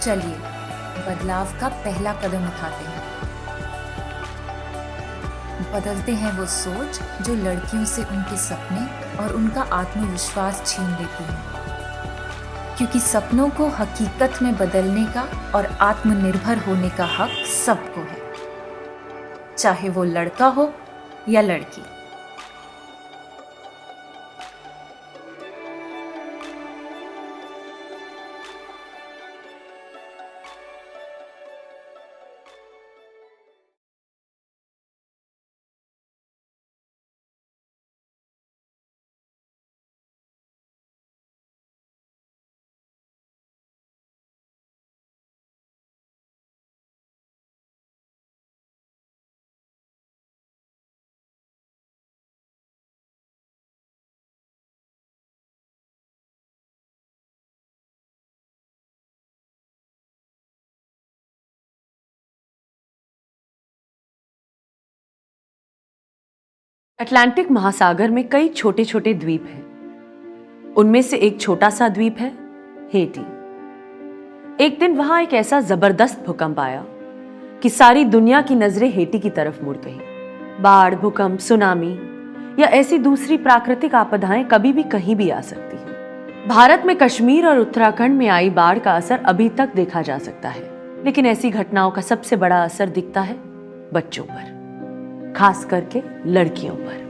चलिए बदलाव का पहला कदम उठाते हैं। बदलते हैं वो सोच जो लड़कियों से उनके सपने और उनका आत्मविश्वास छीन लेती है, क्योंकि सपनों को हकीकत में बदलने का और आत्मनिर्भर होने का हक सबको है, चाहे वो लड़का हो या लड़की। अटलांटिक महासागर में कई छोटे छोटे द्वीप हैं। उनमें से एक छोटा सा द्वीप है हेटी। एक दिन वहां एक ऐसा जबरदस्त भूकंप आया कि सारी दुनिया की नजरें हेटी की तरफ मुड़ गई। बाढ़, भूकंप, सुनामी या ऐसी दूसरी प्राकृतिक आपदाएं कभी भी कहीं भी आ सकती हैं। भारत में कश्मीर और उत्तराखंड में आई बाढ़ का असर अभी तक देखा जा सकता है, लेकिन ऐसी घटनाओं का सबसे बड़ा असर दिखता है बच्चों पर, खास करके लड़कियों पर।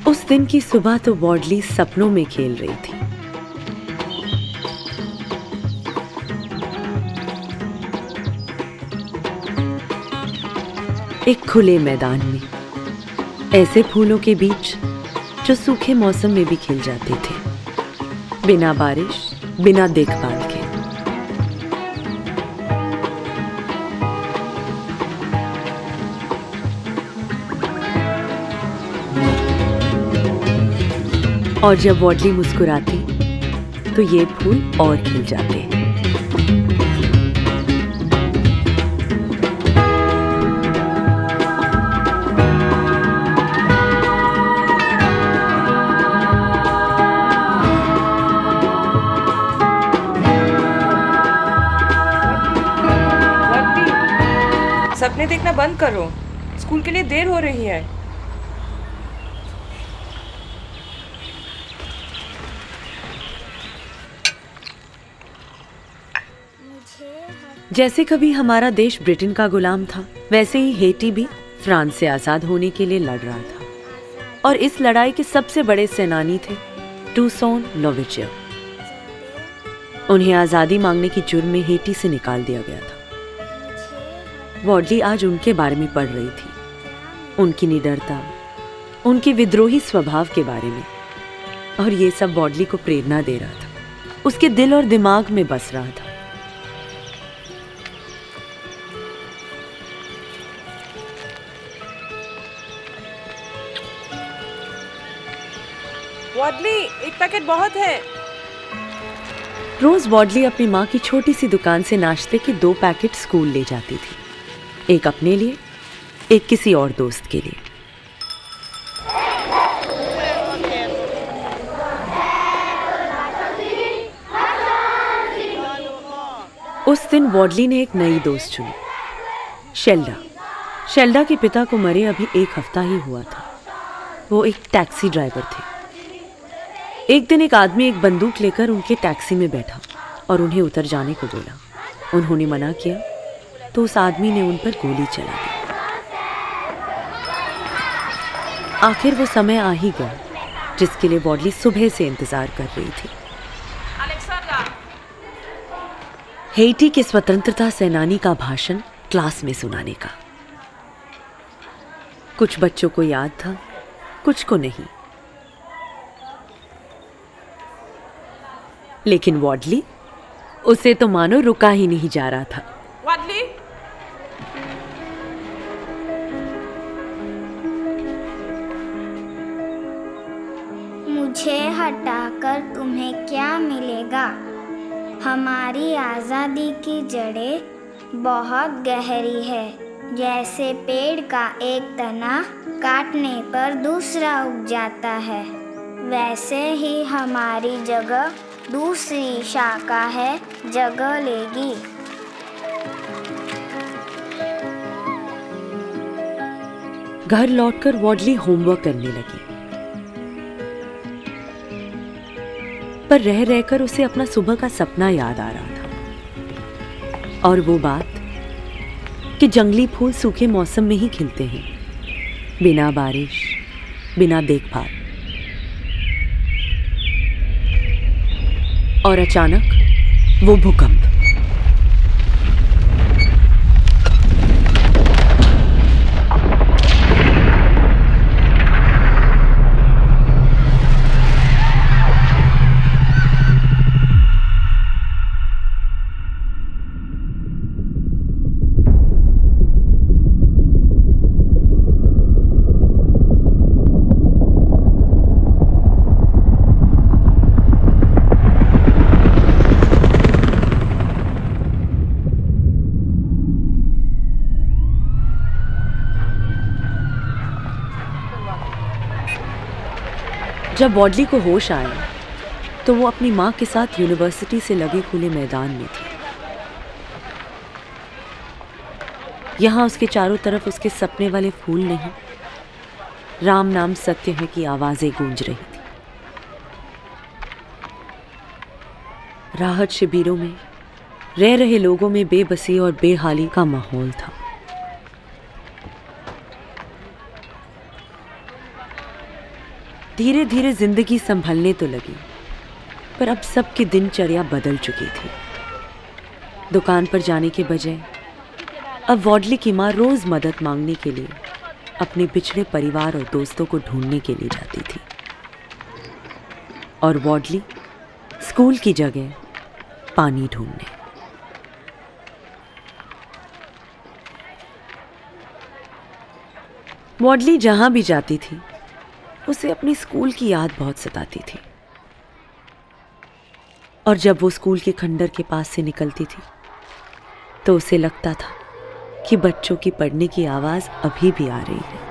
उस दिन की सुबह तो वॉडली सपनों में खेल रही थी। एक खुले मैदान में, ऐसे फूलों के बीच जो सूखे मौसम में भी खिल जाते थे, बिना बारिश, बिना देखभाल के। और जब वॉडली मुस्कुराती तो ये फूल और खिल जाते। सपने देखना बंद करो, स्कूल के लिए देर हो रही है। जैसे कभी हमारा देश ब्रिटेन का गुलाम था, वैसे ही हेटी भी फ्रांस से आजाद होने के लिए लड़ रहा था। और इस लड़ाई के सबसे बड़े सेनानी थे टूसॉन लोवेजियर। उन्हें आजादी मांगने की जुर्म में हेटी से निकाल दिया गया था। वॉडली आज उनके बारे में पढ़ रही थी, उनकी निडरता, उनके विद्रोही स्वभाव के बारे में, और ये सब वॉडली को प्रेरणा दे रहा था, उसके दिल और दिमाग में बस रहा था। वॉडली, एक पैकेट बहुत है। रोज वॉडली अपनी माँ की छोटी सी दुकान से नाश्ते के 2 पैकेट स्कूल ले जाती थी, एक अपने लिए, एक किसी और दोस्त के लिए। उस दिन वॉडली ने एक नई दोस्त चुनी, शेल्डा। शेल्डा के पिता को मरे अभी 1 हफ्ता ही हुआ था। वो एक टैक्सी ड्राइवर थे। एक दिन एक आदमी एक बंदूक लेकर उनके टैक्सी में बैठा और उन्हें उतर जाने को बोला। उन्होंने मना किया तो उस आदमी ने उन पर गोली चला दी। आखिर वो समय आ ही गया जिसके लिए वॉडली सुबह से इंतजार कर रही थी। हेटी के स्वतंत्रता सेनानी का भाषण क्लास में सुनाने का। कुछ बच्चों को याद था, कुछ को नहीं, लेकिन वॉडली, उसे तो मानो रुका ही नहीं जा रहा था। वॉडली, मुझे हटाकर तुम्हें क्या मिलेगा? हमारी आज़ादी की जड़ें बहुत गहरी है। जैसे पेड़ का एक तना काटने पर दूसरा उग जाता है, वैसे ही हमारी जगह दूसरी शाखा है जगह लेगी। घर लौटकर वॉडली होमवर्क करने लगी, पर रह रहकर उसे अपना सुबह का सपना याद आ रहा था, और वो बात कि जंगली फूल सूखे मौसम में ही खिलते हैं, बिना बारिश, बिना देखभाल। और अचानक वो भूकंप। जब वॉडली को होश आया तो वो अपनी माँ के साथ यूनिवर्सिटी से लगे खुले मैदान में थी। यहाँ उसके चारों तरफ उसके सपने वाले फूल नहीं, राम नाम सत्य है की आवाजें गूंज रही थी। राहत शिविरों में रह रहे लोगों में बेबसी और बेहाली का माहौल था। धीरे धीरे जिंदगी संभलने तो लगी, पर अब सबकी दिनचर्या बदल चुकी थी। दुकान पर जाने के बजाय अब वॉडली की माँ रोज मदद मांगने के लिए अपने बिछड़े परिवार और दोस्तों को ढूंढने के लिए जाती थी, और वॉडली स्कूल की जगह पानी ढूंढने। वॉडली जहां भी जाती थी उसे अपनी स्कूल की याद बहुत सताती थी, और जब वो स्कूल के खंडर के पास से निकलती थी तो उसे लगता था कि बच्चों की पढ़ने की आवाज अभी भी आ रही है।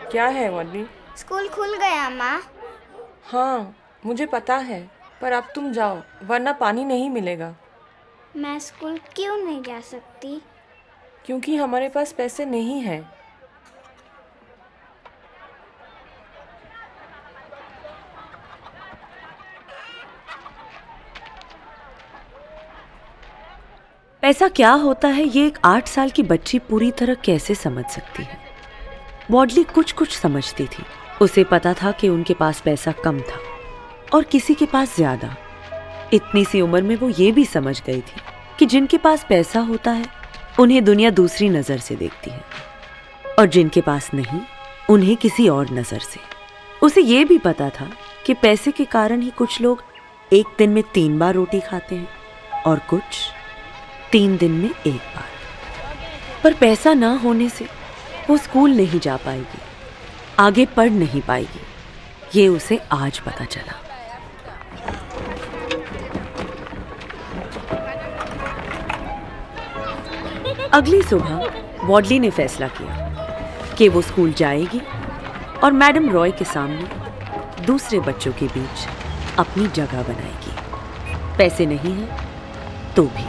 क्या है वॉडली? स्कूल खुल गया माँ। हाँ, मुझे पता है, पर अब तुम जाओ वरना पानी नहीं मिलेगा। मैं स्कूल क्यों नहीं जा सकती? क्योंकि हमारे पास पैसे नहीं हैं। पैसा क्या होता है ये एक 8 साल की बच्ची पूरी तरह कैसे समझ सकती है? वॉडली कुछ कुछ समझती थी। उसे पता था कि उनके पास पैसा कम था और किसी के पास ज्यादा। इतनी सी उम्र में वो ये भी समझ गई थी कि जिनके पास पैसा होता है उन्हें दुनिया दूसरी नजर से देखती है, और जिनके पास नहीं उन्हें किसी और नजर से। उसे ये भी पता था कि पैसे के कारण ही कुछ लोग एक दिन में 3 बार रोटी खाते हैं और कुछ 3 दिन में 1 बार। पर पैसा ना होने से वो स्कूल नहीं जा पाएगी, आगे पढ़ नहीं पाएगी, ये उसे आज पता चला। अगली सुबह वॉडली ने फैसला किया कि वो स्कूल जाएगी और मैडम रॉय के सामने दूसरे बच्चों के बीच अपनी जगह बनाएगी। पैसे नहीं है तो भी।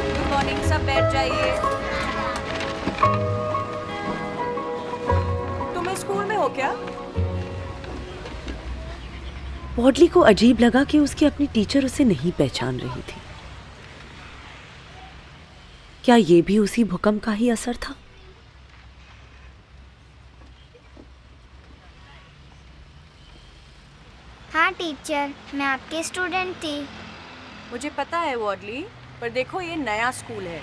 गुड मॉर्निंग, सब बैठ जाइए। वॉडली को अजीब लगा कि उसकी अपनी टीचर उसे नहीं पहचान रही थी। क्या ये भी उसी भूकंप का ही असर था? हाँ टीचर, मैं आपकी स्टूडेंट थी। मुझे पता है वॉडली, पर देखो ये नया स्कूल है।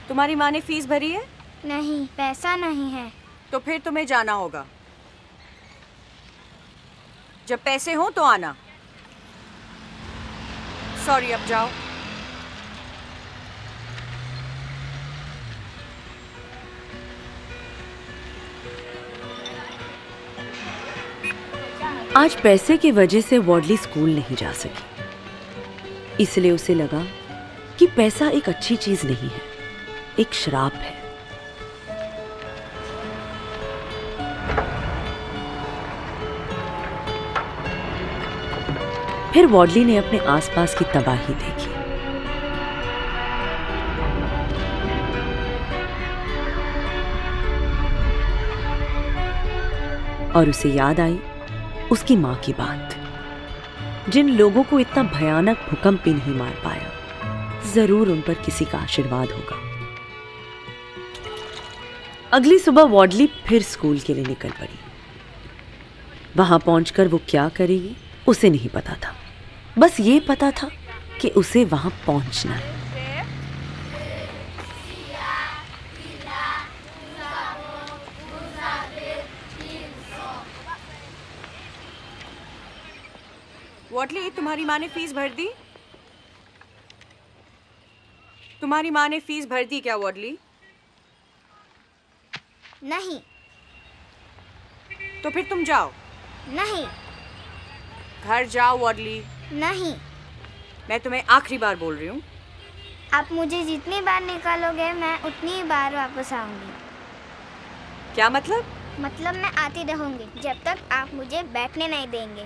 तुम्हारी माँ ने फीस भरी है? नहीं, पैसा नहीं है। तो फिर तुम्हें जाना होगा। जब पैसे हो तो आना। सॉरी, अब जाओ। आज पैसे की वजह से वॉडली स्कूल नहीं जा सकी। इसलिए उसे लगा कि पैसा एक अच्छी चीज नहीं है, एक श्राप है। फिर वॉडली ने अपने आसपास की तबाही देखी। और उसे याद आई उसकी मां की बात। जिन लोगों को इतना भयानक भूकंप भी नहीं मार पाया, जरूर उन पर किसी का आशीर्वाद होगा। अगली सुबह वॉडली फिर स्कूल के लिए निकल पड़ी। वहां पहुंचकर वो क्या करेगी उसे नहीं पता था। बस ये पता था कि उसे वहां पहुंचना है। वॉडली, तुम्हारी माँ ने फीस भर दी? तुम्हारी माँ ने फीस भर दी क्या वॉडली? नहीं। तो फिर तुम जाओ। नहीं। घर जाओ वॉडली। नहीं। मैं तुम्हें आखिरी बार बोल रही हूँ। आप मुझे जितनी बार निकालोगे मैं उतनी ही बार वापस आऊंगी। क्या मतलब? मतलब मैं आती रहूंगी जब तक आप मुझे बैठने नहीं देंगे।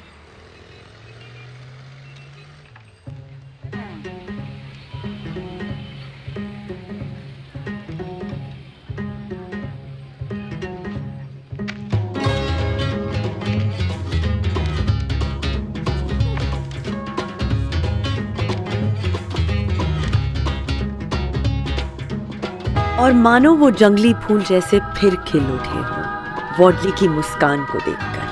और मानो वो जंगली फूल जैसे फिर खिल उठे हों वॉडली की मुस्कान को देखकर।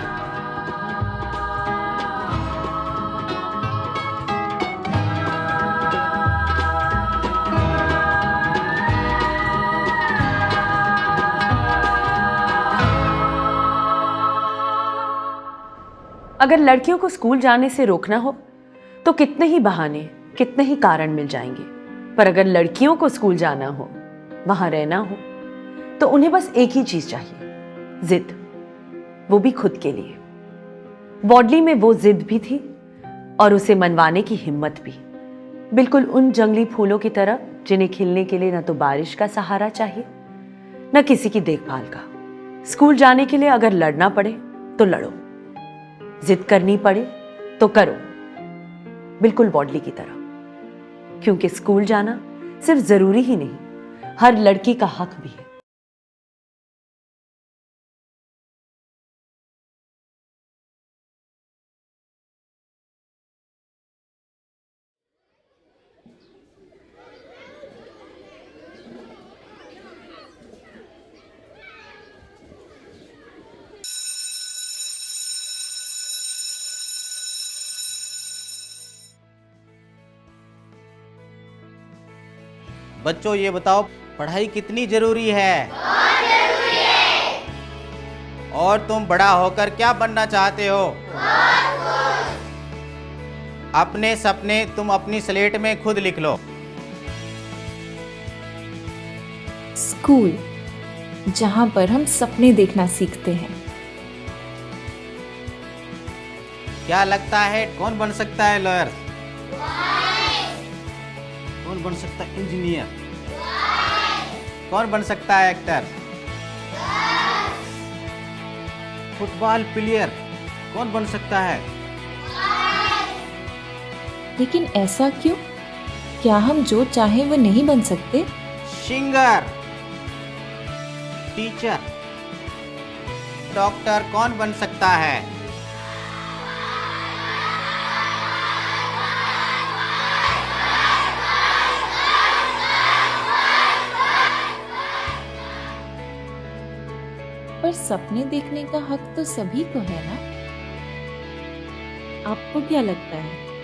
अगर लड़कियों को स्कूल जाने से रोकना हो तो कितने ही बहाने, कितने ही कारण मिल जाएंगे। पर अगर लड़कियों को स्कूल जाना हो, वहां रहना हो, तो उन्हें बस एक ही चीज चाहिए, जिद, वो भी खुद के लिए। वॉडली में वो जिद भी थी और उसे मनवाने की हिम्मत भी, बिल्कुल उन जंगली फूलों की तरह जिन्हें खिलने के लिए न तो बारिश का सहारा चाहिए न किसी की देखभाल का। स्कूल जाने के लिए अगर लड़ना पड़े तो लड़ो, जिद करनी पड़े तो करो, बिल्कुल वॉडली की तरह। क्योंकि स्कूल जाना सिर्फ जरूरी ही नहीं, हर लड़की का हक भी है। बच्चों ये बताओ, पढ़ाई कितनी जरूरी है? बहुत जरूरी है। और तुम बड़ा होकर क्या बनना चाहते हो? अपने सपने तुम अपनी स्लेट में खुद लिख लो। स्कूल, जहां पर हम सपने देखना सीखते हैं। क्या लगता है कौन बन सकता है लॉयर? कौन बन सकता है इंजीनियर? कौन बन सकता है एक्टर? फुटबॉल प्लेयर कौन बन सकता है? लेकिन ऐसा क्यों? क्या हम जो चाहें वो नहीं बन सकते? सिंगर, टीचर, डॉक्टर कौन बन सकता है? पर सपने देखने का हक तो सभी को है ना? आपको क्या लगता है?